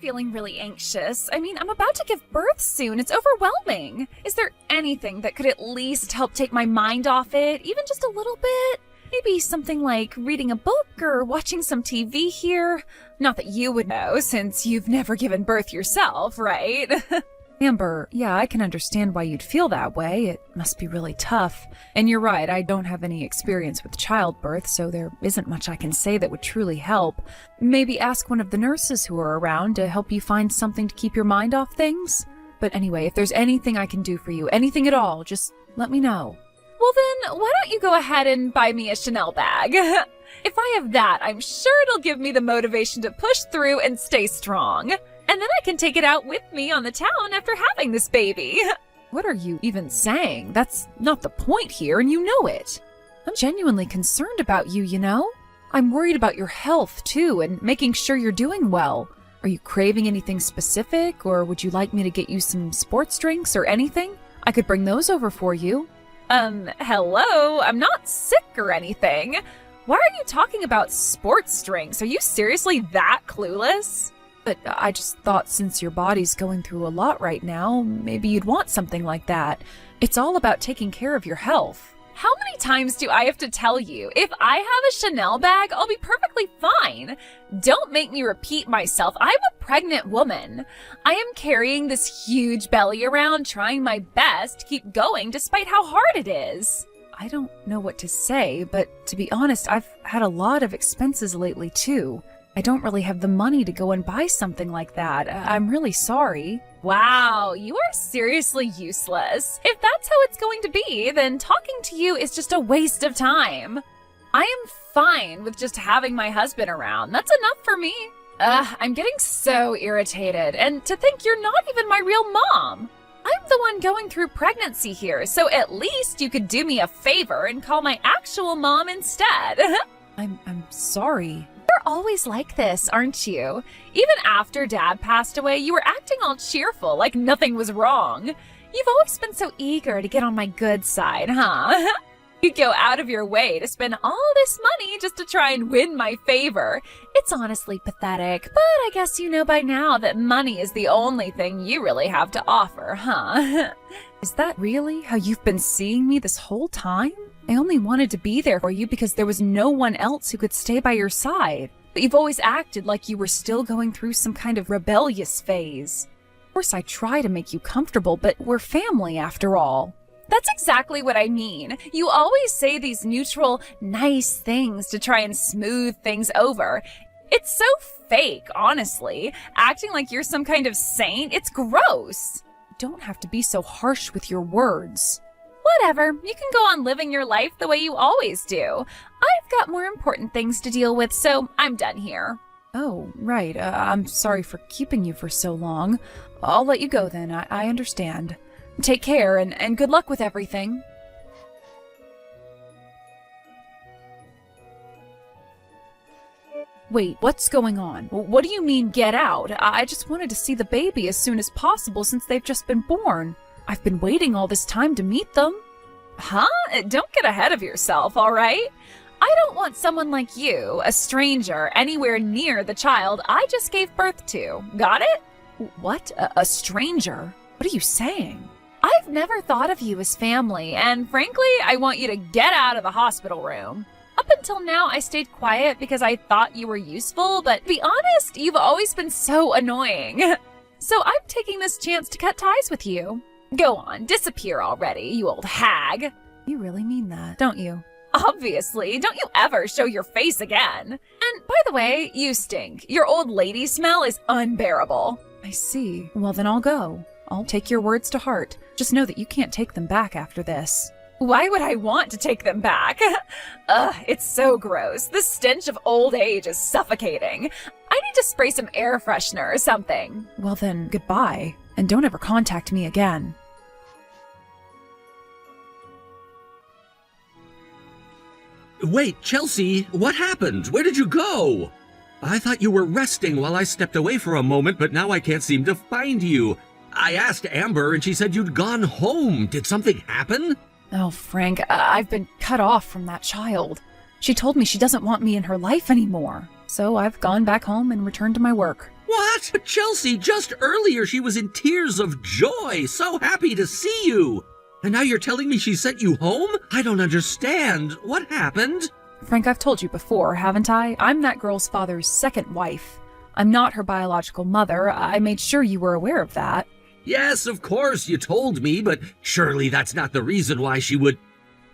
feeling really anxious. I mean, I'm about to give birth soon. It's overwhelming. Is there anything that could at least help take my mind off it, even just a little bit? Maybe something like reading a book or watching some TV here? Not that you would know, since you've never given birth yourself, right? Amber, yeah, I can understand why you'd feel that way. It must be really tough. And you're right, I don't have any experience with childbirth, so there isn't much I can say that would truly help. Maybe ask one of the nurses who are around to help you find something to keep your mind off things. But anyway, if there's anything I can do for you, anything at all, just let me know. Well then, why don't you go ahead and buy me a Chanel bag? If I have that, I'm sure it'll give me the motivation to push through and stay strong. And then I can take it out with me on the town after having this baby. What are you even saying? That's not the point here, and you know it. I'm genuinely concerned about you, you know? I'm worried about your health, too, and making sure you're doing well. Are you craving anything specific, or would you like me to get you some sports drinks or anything? I could bring those over for you. Hello? I'm not sick or anything. Why are you talking about sports drinks? Are you seriously that clueless? But I just thought since your body's going through a lot right now, maybe you'd want something like that. It's all about taking care of your health. How many times do I have to tell you? If I have a Chanel bag, I'll be perfectly fine. Don't make me repeat myself. I'm a pregnant woman. I am carrying this huge belly around, trying my best to keep going despite how hard it is. I don't know what to say, but to be honest, I've had a lot of expenses lately too. I don't really have the money to go and buy something like that. I'm really sorry. Wow, you are seriously useless. If that's how it's going to be, then talking to you is just a waste of time. I am fine with just having my husband around. That's enough for me. I'm getting so irritated. And to think you're not even my real mom. I'm the one going through pregnancy here, so at least you could do me a favor and call my actual mom instead. I'm sorry. You're always like this, aren't you? Even after Dad passed away, you were acting all cheerful, like nothing was wrong. You've always been so eager to get on my good side, huh? You'd go out of your way to spend all this money just to try and win my favor. It's honestly pathetic, but I guess you know by now that money is the only thing you really have to offer, huh? Is that really how you've been seeing me this whole time? I only wanted to be there for you because there was no one else who could stay by your side. But you've always acted like you were still going through some kind of rebellious phase. Of course, I try to make you comfortable, but we're family after all. That's exactly what I mean. You always say these neutral, nice things to try and smooth things over. It's so fake, honestly. Acting like you're some kind of saint, it's gross. You don't have to be so harsh with your words. Whatever, you can go on living your life the way you always do. I've got more important things to deal with, so I'm done here. Oh, right. I'm sorry for keeping you for so long. I'll let you go then. I understand. Take care and good luck with everything. Wait, what's going on? What do you mean, get out? I just wanted to see the baby as soon as possible since they've just been born. I've been waiting all this time to meet them. Huh? Don't get ahead of yourself, all right? I don't want someone like you, a stranger, anywhere near the child I just gave birth to. Got it? What? A stranger? What are you saying? I've never thought of you as family, and frankly, I want you to get out of the hospital room. Up until now, I stayed quiet because I thought you were useful, but to be honest, you've always been so annoying. So I'm taking this chance to cut ties with you. Go on, disappear already, you old hag. You really mean that, don't you? Obviously, don't you ever show your face again. And by the way, you stink. Your old lady smell is unbearable. I see. Well, then I'll go. I'll take your words to heart. Just know that you can't take them back after this. Why would I want to take them back? Ugh, it's so gross. The stench of old age is suffocating. I need to spray some air freshener or something. Well then, goodbye. And don't ever contact me again. Wait, Chelsea, what happened? Where did you go? I thought you were resting while I stepped away for a moment, but now I can't seem to find you. I asked Amber and she said you'd gone home. Did something happen? Oh, Frank, I've been cut off from that child. She told me she doesn't want me in her life anymore. So I've gone back home and returned to my work. What? What? But Chelsea, just earlier she was in tears of joy, so happy to see you. And now you're telling me she sent you home? I don't understand. What happened? Frank, I've told you before, haven't I? I'm that girl's father's second wife. I'm not her biological mother. I made sure you were aware of that. Yes, of course, you told me, but surely that's not the reason why she would...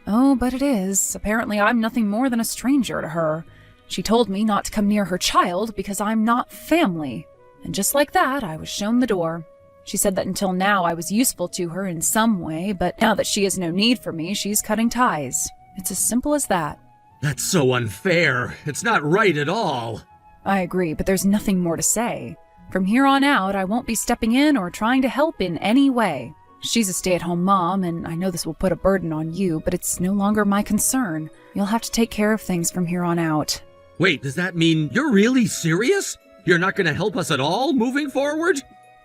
Oh, but it is. Apparently I'm nothing more than a stranger to her. She told me not to come near her child because I'm not family. And just like that, I was shown the door. She said that until now I was useful to her in some way, but now that she has no need for me, she's cutting ties. It's as simple as that. That's so unfair. It's not right at all. I agree, but there's nothing more to say. From here on out, I won't be stepping in or trying to help in any way. She's a stay-at-home mom, and I know this will put a burden on you, but it's no longer my concern. You'll have to take care of things from here on out. Wait, does that mean you're really serious? You're not going to help us at all moving forward?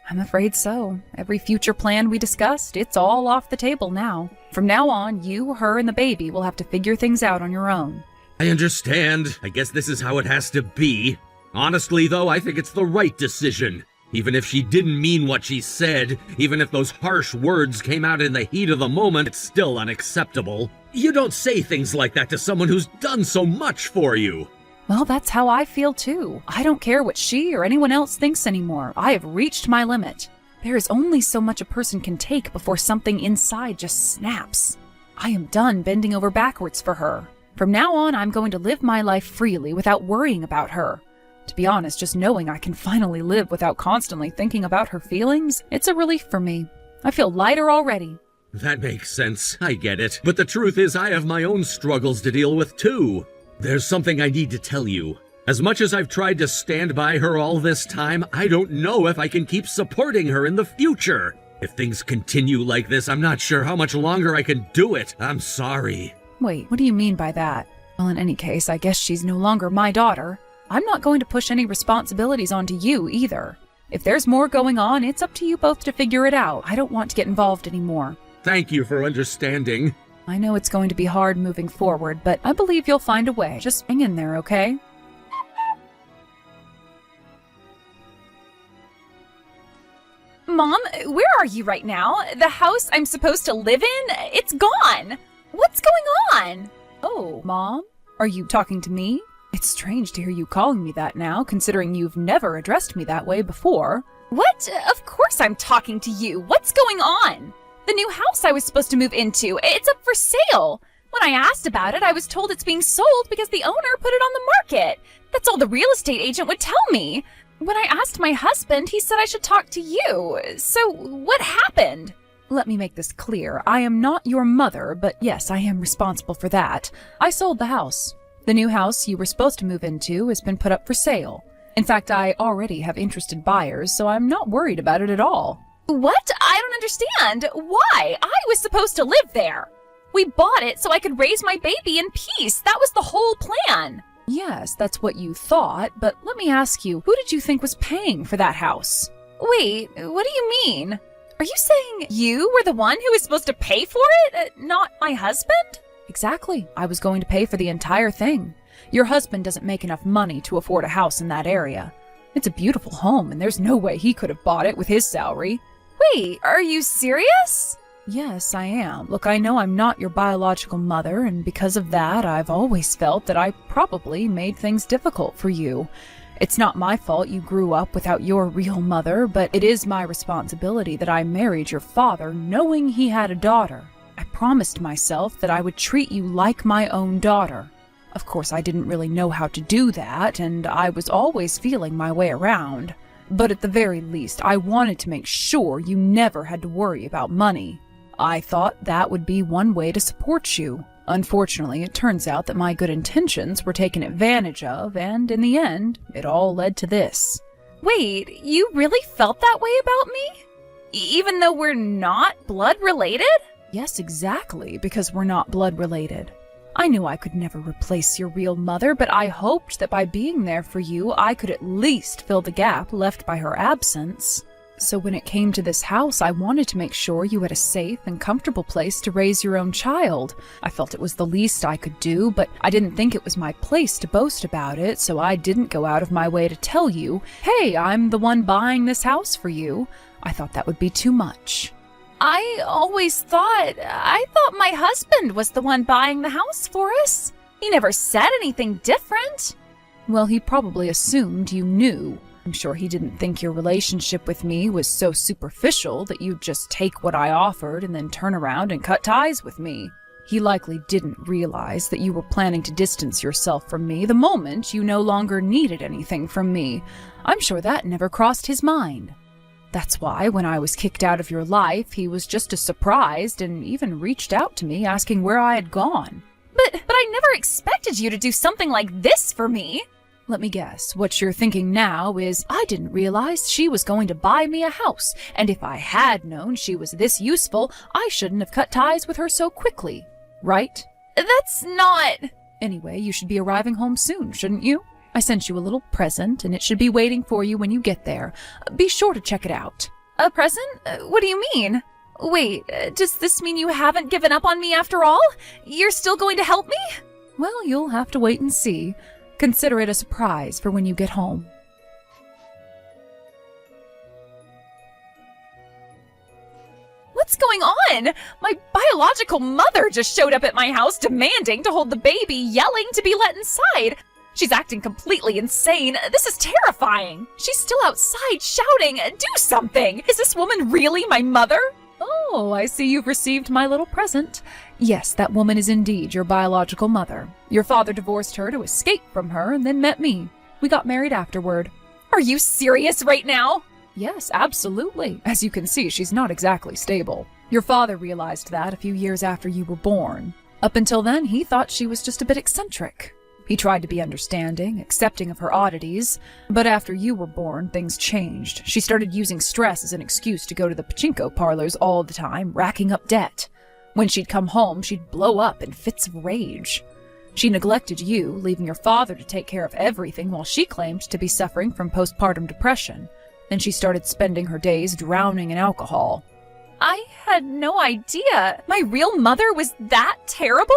I'm afraid so. Every future plan we discussed, it's all off the table now. From now on, you, her, and the baby will have to figure things out on your own. I understand. I guess this is how it has to be. Honestly, though, I think it's the right decision. Even if she didn't mean what she said, even if those harsh words came out in the heat of the moment, it's still unacceptable. You don't say things like that to someone who's done so much for you. Well, that's how I feel too. I don't care what she or anyone else thinks anymore. I have reached my limit. There is only so much a person can take before something inside just snaps. I am done bending over backwards for her. From now on, I'm going to live my life freely without worrying about her. To be honest, just knowing I can finally live without constantly thinking about her feelings, it's a relief for me. I feel lighter already. That makes sense. I get it. But the truth is, I have my own struggles to deal with too. There's something I need to tell you. As much as I've tried to stand by her all this time, I don't know if I can keep supporting her in the future. If things continue like this, I'm not sure how much longer I can do it. I'm sorry. Wait, what do you mean by that? Well, in any case, I guess she's no longer my daughter. I'm not going to push any responsibilities onto you either. If there's more going on, it's up to you both to figure it out. I don't want to get involved anymore. Thank you for understanding. I know it's going to be hard moving forward, but I believe you'll find a way. Just hang in there, okay? Mom, where are you right now? The house I'm supposed to live in? It's gone! What's going on? Oh, Mom? Are you talking to me? It's strange to hear you calling me that now, considering you've never addressed me that way before. What? Of course I'm talking to you. What's going on? The new house I was supposed to move into, it's up for sale. When I asked about it, I was told it's being sold because the owner put it on the market. That's all the real estate agent would tell me. When I asked my husband, he said I should talk to you. So what happened? Let me make this clear. I am not your mother, but yes, I am responsible for that. I sold the house. The new house you were supposed to move into has been put up for sale. In fact, I already have interested buyers, so I'm not worried about it at all. What? I don't understand. Why? I was supposed to live there. We bought it so I could raise my baby in peace. That was the whole plan. Yes, that's what you thought, but let me ask you, who did you think was paying for that house? Wait, what do you mean? Are you saying you were the one who was supposed to pay for it, not my husband? Exactly. I was going to pay for the entire thing. Your husband doesn't make enough money to afford a house in that area. It's a beautiful home, and there's no way he could have bought it with his salary. Wait, are you serious? Yes, I am. Look, I know I'm not your biological mother, and because of that, I've always felt that I probably made things difficult for you. It's not my fault you grew up without your real mother, but it is my responsibility that I married your father knowing he had a daughter. I promised myself that I would treat you like my own daughter. Of course, I didn't really know how to do that, and I was always feeling my way around. But at the very least, I wanted to make sure you never had to worry about money. I thought that would be one way to support you. Unfortunately, it turns out that my good intentions were taken advantage of, and in the end, it all led to this. Wait, you really felt that way about me? Even though we're not blood related? Yes, exactly, because we're not blood related. I knew I could never replace your real mother, but I hoped that by being there for you, I could at least fill the gap left by her absence. So when it came to this house, I wanted to make sure you had a safe and comfortable place to raise your own child. I felt it was the least I could do, but I didn't think it was my place to boast about it, so I didn't go out of my way to tell you, hey, I'm the one buying this house for you. I thought that would be too much. I thought my husband was the one buying the house for us. He never said anything different. Well, he probably assumed you knew. I'm sure he didn't think your relationship with me was so superficial that you'd just take what I offered and then turn around and cut ties with me. He likely didn't realize that you were planning to distance yourself from me the moment you no longer needed anything from me. I'm sure that never crossed his mind. That's why when I was kicked out of your life, he was just as surprised and even reached out to me asking where I had gone. But I never expected you to do something like this for me. Let me guess, what you're thinking now is, I didn't realize she was going to buy me a house, and if I had known she was this useful, I shouldn't have cut ties with her so quickly, right? That's not... Anyway, you should be arriving home soon, shouldn't you? I sent you a little present, and it should be waiting for you when you get there. Be sure to check it out. A present? What do you mean? Wait, does this mean you haven't given up on me after all? You're still going to help me? Well, you'll have to wait and see. Consider it a surprise for when you get home. What's going on? My biological mother just showed up at my house demanding to hold the baby, yelling to be let inside. She's acting completely insane. This is terrifying. She's still outside shouting, "Do something!" Is this woman really my mother? Oh, I see you've received my little present. Yes, that woman is indeed your biological mother. Your father divorced her to escape from her and then met me. We got married afterward. Are you serious right now? Yes, absolutely. As you can see, she's not exactly stable. Your father realized that a few years after you were born. Up until then, he thought she was just a bit eccentric. He tried to be understanding, accepting of her oddities, but after you were born, things changed. She started using stress as an excuse to go to the pachinko parlors all the time, racking up debt. When she'd come home, she'd blow up in fits of rage. She neglected you, leaving your father to take care of everything while she claimed to be suffering from postpartum depression. Then she started spending her days drowning in alcohol. I had no idea. My real mother was that terrible?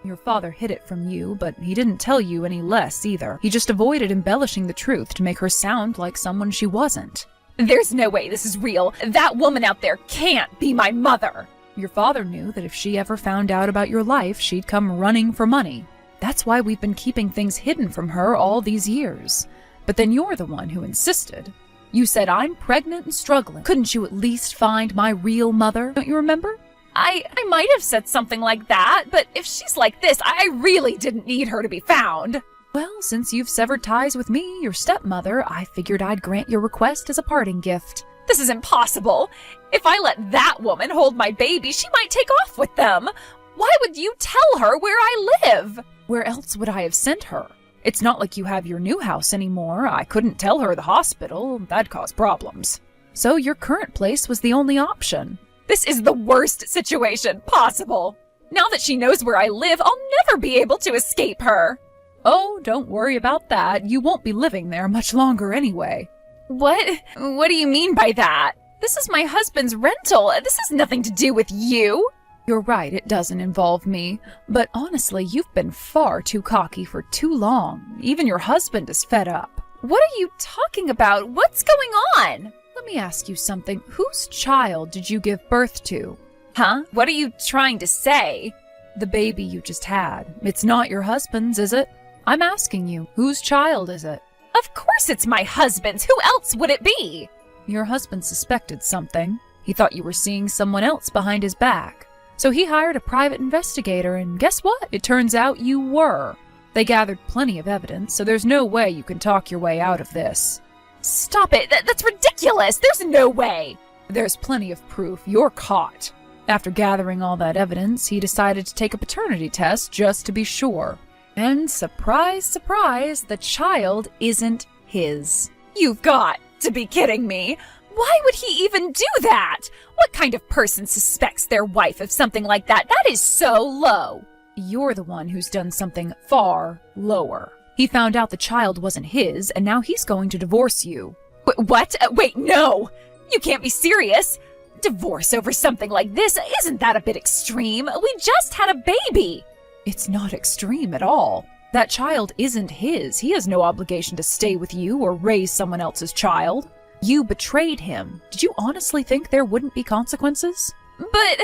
Your father hid it from you, but he didn't tell you any less either. He just avoided embellishing the truth to make her sound like someone she wasn't. There's no way this is real. That woman out there can't be my mother. Your father knew that if she ever found out about your life, she'd come running for money. That's why we've been keeping things hidden from her all these years. But then you're the one who insisted. You said, I'm pregnant and struggling. Couldn't you at least find my real mother? Don't you remember? I might have said something like that, but if she's like this, I really didn't need her to be found. Well, since you've severed ties with me, your stepmother, I figured I'd grant your request as a parting gift. This is impossible. If I let that woman hold my baby, she might take off with them. Why would you tell her where I live? Where else would I have sent her? It's not like you have your new house anymore. I couldn't tell her the hospital. That'd cause problems. So your current place was the only option. This is the worst situation possible. Now that she knows where I live, I'll never be able to escape her. Oh, don't worry about that. You won't be living there much longer anyway. What do you mean by that? This is my husband's rental. This has nothing to do with you. You're right, it doesn't involve me. But honestly, you've been far too cocky for too long. Even your husband is fed up. What are you talking about? What's going on? Let me ask you something. Whose child did you give birth to? Huh? What are you trying to say? The baby you just had. It's not your husband's, is it? I'm asking you, whose child is it? Of course it's my husband's. Who else would it be? Your husband suspected something. He thought you were seeing someone else behind his back. So he hired a private investigator, and guess what? It turns out you were. They gathered plenty of evidence, so there's no way you can talk your way out of this. Stop it! That's ridiculous! There's no way! There's plenty of proof. You're caught. After gathering all that evidence, he decided to take a paternity test just to be sure. And surprise, surprise, the child isn't his. You've got to be kidding me! Why would he even do that? What kind of person suspects their wife of something like that? That is so low. You're the one who's done something far lower. He found out the child wasn't his, and now he's going to divorce you. What? Wait, no! You can't be serious. Divorce over something like this, isn't that a bit extreme? We just had a baby. It's not extreme at all. That child isn't his. He has no obligation to stay with you or raise someone else's child. You betrayed him. Did you honestly think there wouldn't be consequences? But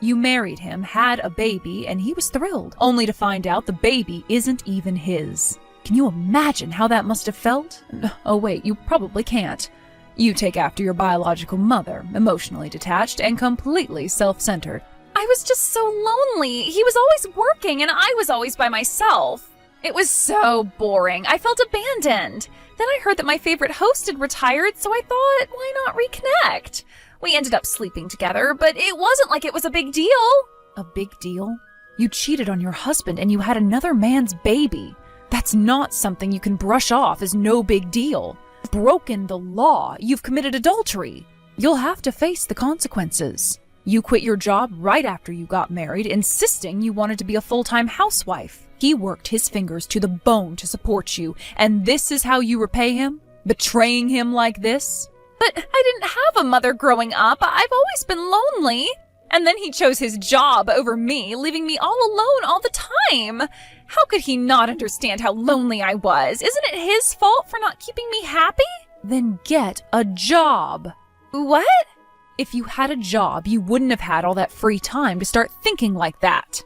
you married him, had a baby, and he was thrilled, only to find out the baby isn't even his. Can you imagine how that must have felt? Oh wait, you probably can't. You take after your biological mother, emotionally detached and completely self-centered. I was just so lonely. He was always working and I was always by myself. It was so boring. I felt abandoned. Then I heard that my favorite host had retired, so I thought, why not reconnect? We ended up sleeping together, but it wasn't like it was a big deal. A big deal? You cheated on your husband and you had another man's baby. That's not something you can brush off as no big deal. You've broken the law. You've committed adultery. You'll have to face the consequences. You quit your job right after you got married, insisting you wanted to be a full-time housewife. He worked his fingers to the bone to support you, and this is how you repay him? Betraying him like this? But I didn't have a mother growing up. I've always been lonely. And then he chose his job over me, leaving me all alone all the time. How could he not understand how lonely I was? Isn't it his fault for not keeping me happy? Then get a job. What? If you had a job, you wouldn't have had all that free time to start thinking like that.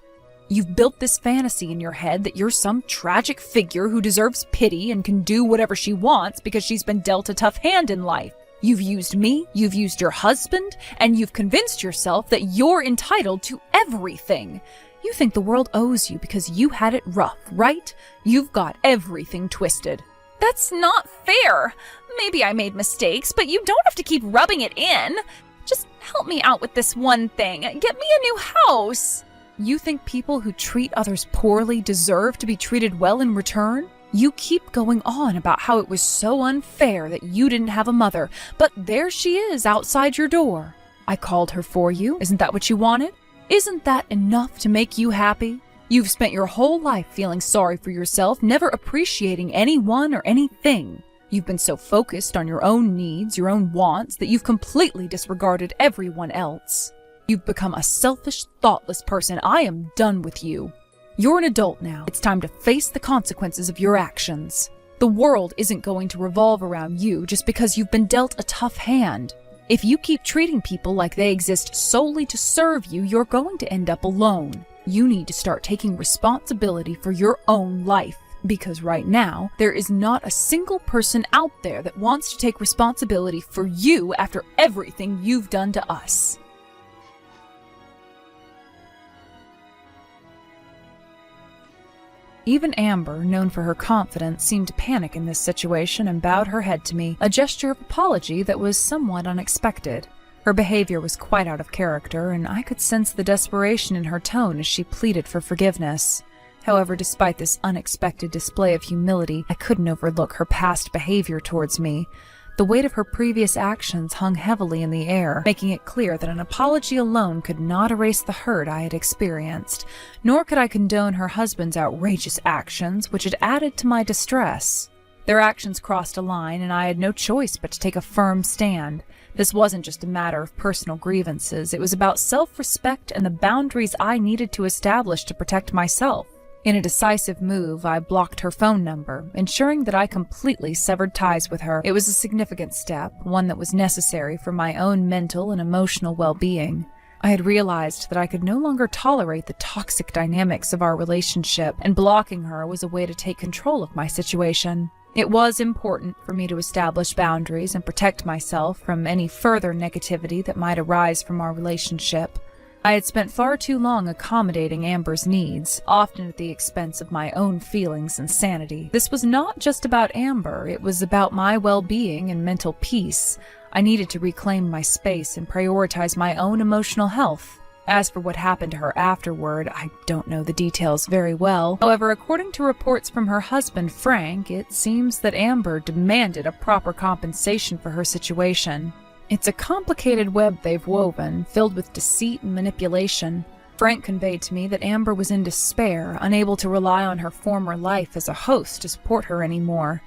You've built this fantasy in your head that you're some tragic figure who deserves pity and can do whatever she wants because she's been dealt a tough hand in life. You've used me, you've used your husband, and you've convinced yourself that you're entitled to everything. You think the world owes you because you had it rough, right? You've got everything twisted. That's not fair. Maybe I made mistakes, but you don't have to keep rubbing it in. Just help me out with this one thing. Get me a new house. You think people who treat others poorly deserve to be treated well in return? You keep going on about how it was so unfair that you didn't have a mother, but there she is outside your door. I called her for you. Isn't that what you wanted? Isn't that enough to make you happy? You've spent your whole life feeling sorry for yourself, never appreciating anyone or anything. You've been so focused on your own needs, your own wants, that you've completely disregarded everyone else. You've become a selfish, thoughtless person. I am done with you. You're an adult now. It's time to face the consequences of your actions. The world isn't going to revolve around you just because you've been dealt a tough hand. If you keep treating people like they exist solely to serve you, you're going to end up alone. You need to start taking responsibility for your own life. Because right now, there is not a single person out there that wants to take responsibility for you after everything you've done to us. Even Amber, known for her confidence, seemed to panic in this situation and bowed her head to me, a gesture of apology that was somewhat unexpected. Her behavior was quite out of character, and I could sense the desperation in her tone as she pleaded for forgiveness. However, despite this unexpected display of humility, I couldn't overlook her past behavior towards me. The weight of her previous actions hung heavily in the air, making it clear that an apology alone could not erase the hurt I had experienced, nor could I condone her husband's outrageous actions, which had added to my distress. Their actions crossed a line, and I had no choice but to take a firm stand. This wasn't just a matter of personal grievances, it was about self-respect and the boundaries I needed to establish to protect myself. In a decisive move, I blocked her phone number, ensuring that I completely severed ties with her. It was a significant step, one that was necessary for my own mental and emotional well-being. I had realized that I could no longer tolerate the toxic dynamics of our relationship, and blocking her was a way to take control of my situation. It was important for me to establish boundaries and protect myself from any further negativity that might arise from our relationship. I had spent far too long accommodating Amber's needs, often at the expense of my own feelings and sanity. This was not just about Amber, it was about my well-being and mental peace. I needed to reclaim my space and prioritize my own emotional health. As for what happened to her afterward, I don't know the details very well. However, according to reports from her husband, Frank, it seems that Amber demanded a proper compensation for her situation. It's a complicated web they've woven, filled with deceit and manipulation. Frank conveyed to me that Amber was in despair, unable to rely on her former life as a host to support her anymore.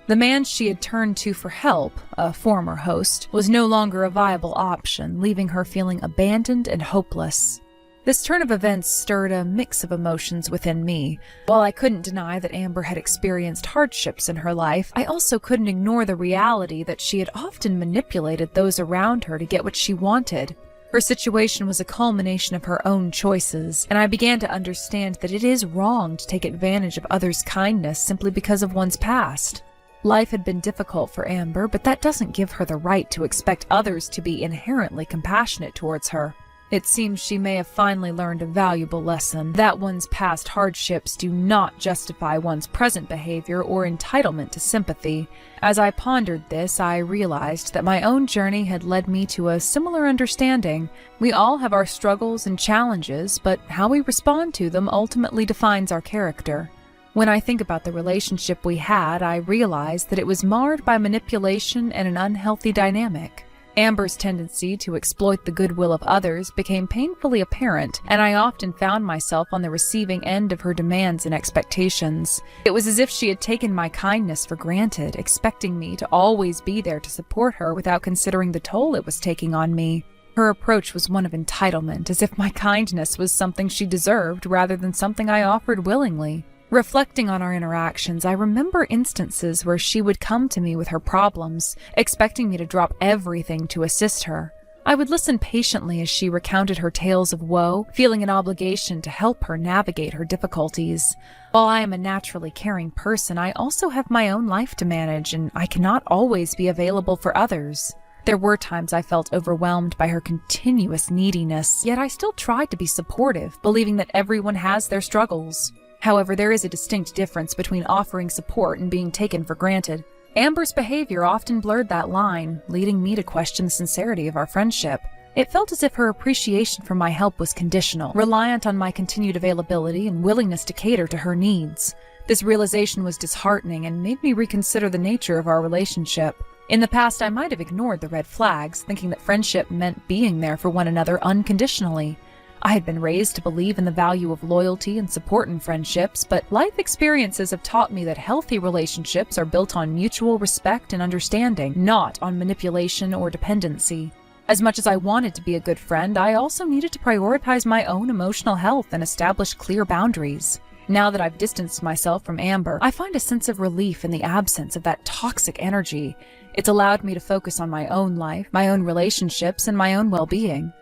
The man she had turned to for help, a former host, was no longer a viable option, leaving her feeling abandoned and hopeless. This turn of events stirred a mix of emotions within me. While I couldn't deny that Amber had experienced hardships in her life, I also couldn't ignore the reality that she had often manipulated those around her to get what she wanted. Her situation was a culmination of her own choices, and I began to understand that it is wrong to take advantage of others' kindness simply because of one's past. Life had been difficult for Amber, but that doesn't give her the right to expect others to be inherently compassionate towards her. It seems she may have finally learned a valuable lesson, that one's past hardships do not justify one's present behavior or entitlement to sympathy. As I pondered this, I realized that my own journey had led me to a similar understanding. We all have our struggles and challenges, but how we respond to them ultimately defines our character. When I think about the relationship we had, I realize that it was marred by manipulation and an unhealthy dynamic. Amber's tendency to exploit the goodwill of others became painfully apparent, and I often found myself on the receiving end of her demands and expectations. It was as if she had taken my kindness for granted, expecting me to always be there to support her without considering the toll it was taking on me. Her approach was one of entitlement, as if my kindness was something she deserved rather than something I offered willingly. Reflecting on our interactions, I remember instances where she would come to me with her problems, expecting me to drop everything to assist her. I would listen patiently as she recounted her tales of woe, feeling an obligation to help her navigate her difficulties. While I am a naturally caring person, I also have my own life to manage, and I cannot always be available for others. There were times I felt overwhelmed by her continuous neediness, yet I still tried to be supportive, believing that everyone has their struggles. However, there is a distinct difference between offering support and being taken for granted. Amber's behavior often blurred that line, leading me to question the sincerity of our friendship. It felt as if her appreciation for my help was conditional, reliant on my continued availability and willingness to cater to her needs. This realization was disheartening and made me reconsider the nature of our relationship. In the past, I might have ignored the red flags, thinking that friendship meant being there for one another unconditionally. I had been raised to believe in the value of loyalty and support in friendships, but life experiences have taught me that healthy relationships are built on mutual respect and understanding, not on manipulation or dependency. As much as I wanted to be a good friend, I also needed to prioritize my own emotional health and establish clear boundaries. Now that I've distanced myself from Amber, I find a sense of relief in the absence of that toxic energy. It's allowed me to focus on my own life, my own relationships, and my own well-being.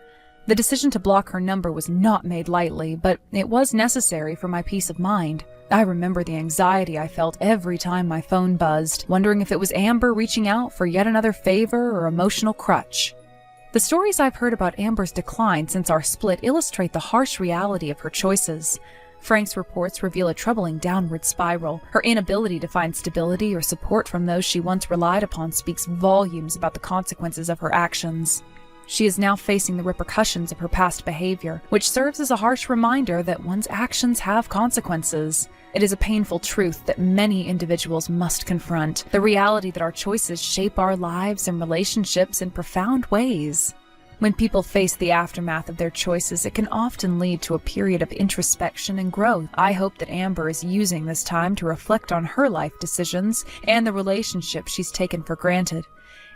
The decision to block her number was not made lightly, but it was necessary for my peace of mind. I remember the anxiety I felt every time my phone buzzed, wondering if it was Amber reaching out for yet another favor or emotional crutch. The stories I've heard about Amber's decline since our split illustrate the harsh reality of her choices. Frank's reports reveal a troubling downward spiral. Her inability to find stability or support from those she once relied upon speaks volumes about the consequences of her actions. She is now facing the repercussions of her past behavior, which serves as a harsh reminder that one's actions have consequences. It is a painful truth that many individuals must confront, the reality that our choices shape our lives and relationships in profound ways. When people face the aftermath of their choices, it can often lead to a period of introspection and growth. I hope that Amber is using this time to reflect on her life decisions and the relationships she's taken for granted.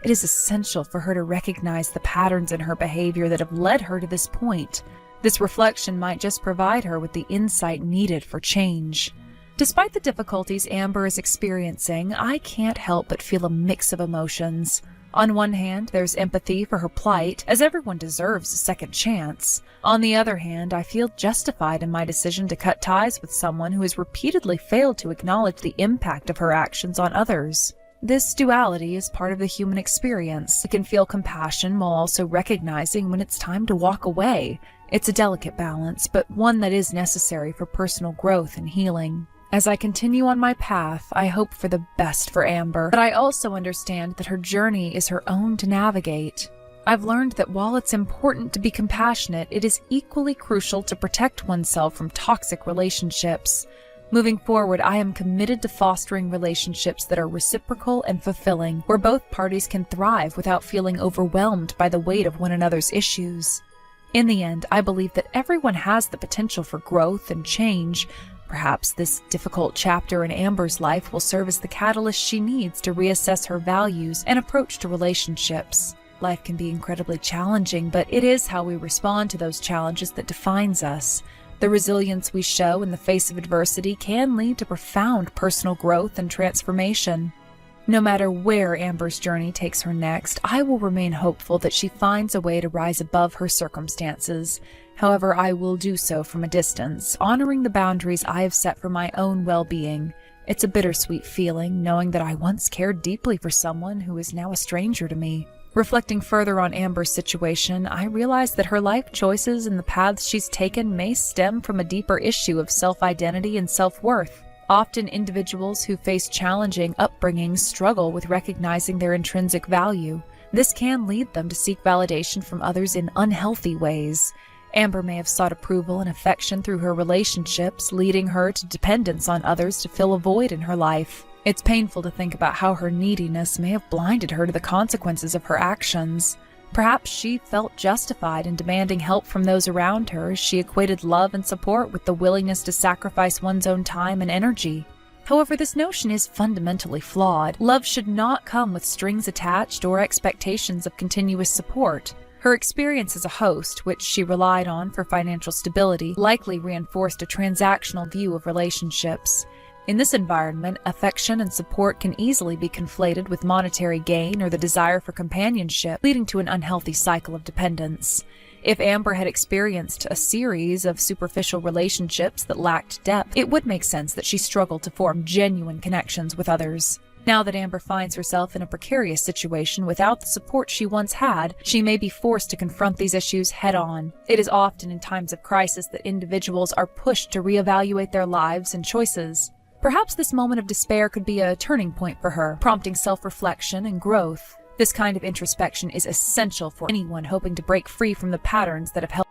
It is essential for her to recognize the patterns in her behavior that have led her to this point. This reflection might just provide her with the insight needed for change. Despite the difficulties Amber is experiencing, I can't help but feel a mix of emotions. On one hand, there's empathy for her plight, as everyone deserves a second chance. On the other hand, I feel justified in my decision to cut ties with someone who has repeatedly failed to acknowledge the impact of her actions on others. This duality is part of the human experience. It can feel compassion while also recognizing when it's time to walk away. It's a delicate balance, but one that is necessary for personal growth and healing. As I continue on my path, I hope for the best for Amber, but I also understand that her journey is her own to navigate. I've learned that while it's important to be compassionate, it is equally crucial to protect oneself from toxic relationships. Moving forward, I am committed to fostering relationships that are reciprocal and fulfilling, where both parties can thrive without feeling overwhelmed by the weight of one another's issues. In the end, I believe that everyone has the potential for growth and change, Perhaps this difficult chapter in Amber's life will serve as the catalyst she needs to reassess her values and approach to relationships. Life can be incredibly challenging, but it is how we respond to those challenges that defines us. The resilience we show in the face of adversity can lead to profound personal growth and transformation. No matter where Amber's journey takes her next, I will remain hopeful that she finds a way to rise above her circumstances. However, I will do so from a distance, honoring the boundaries I have set for my own well-being. It's a bittersweet feeling, knowing that I once cared deeply for someone who is now a stranger to me. Reflecting further on Amber's situation, I realize that her life choices and the paths she's taken may stem from a deeper issue of self-identity and self-worth. Often individuals who face challenging upbringings struggle with recognizing their intrinsic value. This can lead them to seek validation from others in unhealthy ways. Amber may have sought approval and affection through her relationships, leading her to dependence on others to fill a void in her life. It's painful to think about how her neediness may have blinded her to the consequences of her actions. Perhaps she felt justified in demanding help from those around her as she equated love and support with the willingness to sacrifice one's own time and energy. However, this notion is fundamentally flawed. Love should not come with strings attached or expectations of continuous support. Her experience as a host, which she relied on for financial stability, likely reinforced a transactional view of relationships. In this environment, affection and support can easily be conflated with monetary gain or the desire for companionship, leading to an unhealthy cycle of dependence. If Amber had experienced a series of superficial relationships that lacked depth, it would make sense that she struggled to form genuine connections with others. Now that Amber finds herself in a precarious situation without the support she once had, she may be forced to confront these issues head-on. It is often in times of crisis that individuals are pushed to reevaluate their lives and choices. Perhaps this moment of despair could be a turning point for her, prompting self-reflection and growth. This kind of introspection is essential for anyone hoping to break free from the patterns that have held